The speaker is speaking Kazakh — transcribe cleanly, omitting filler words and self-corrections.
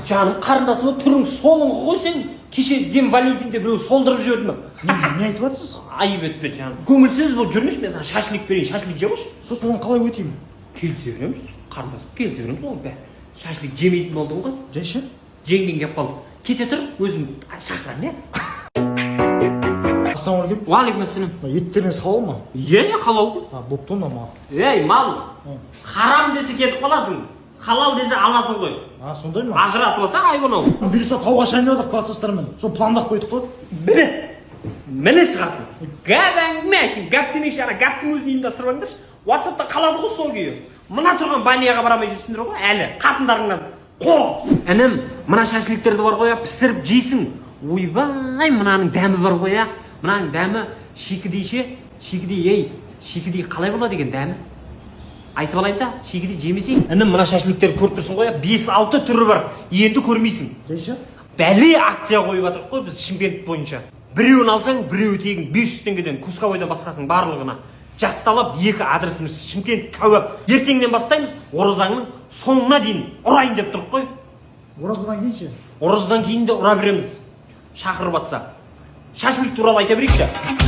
Жаным қарындасым түрің солың ғой сен. Кеше дем Валентинде біреу солдырып жіберді ме? Не айтып жатсыз? Айып етпе жаным. Көңілсіз болып жүрмеші, мен саған шашлик берейін, шашлик жеп алшы. Сосын оны қалай өтеймін? Келісе береміз, қарындасым, келісе береміз ол бәрі. Шашлик жемейтін болдың ғой. Жайшы? Жеңген кеп қалды. Кете тұр, өзім шақырам, не? Ассалаумағалейкум. Уағалейкумассалам. Еттеріңіз халал ма? Халал ғой. Бопты онда ма? Ей, мал. Харам десе кетіп қаласың. Халал десе аласың ғой. Сондай ма? Ажыратып алсаң айбын ау. Бұйырса тауға шайнадық класстастармен. Сол пландап қойдық қой. Міне шығарсың. Гәп әңгіме әшін, гәп демекші, ана гәптің өзін ұйымдастырып алыңдаршы. WhatsApp'та қалады ғой сол күйі. Мына тұрған баняға барамай жүрсіңдер ғой, әлі қатындарыңнан қор. Інім, мына шашликтерді бар ғой, пісіріп жейсің. Ойбай, мынаның дәмі бар ғой, мынаның дәмі шикідей ше, шикідей қалай болады деген дәмі? Айтып алайын да, шикідей жемесең. Інім, мына шашликтерді көріп тұрсың ғой, 5-6 түрі бар, енді көрмейсің. Жайшы? Бәле акция қойып жатырық қой біз Шымкент бойынша. Біреуін алсаң, біреуі тегін 500 теңгеден Кусковойдан басқасының барлығына. Жасталап 2 адресіміз Шымкент кәуап. Ертеңнен бастаймыз, оразаңның соңына дейін ұрайын деп тұрық қой. Оразадан кейін ше? Оразадан кейін де ұра береміз. Шақырып атса. Шашлик туралы айта берейікші.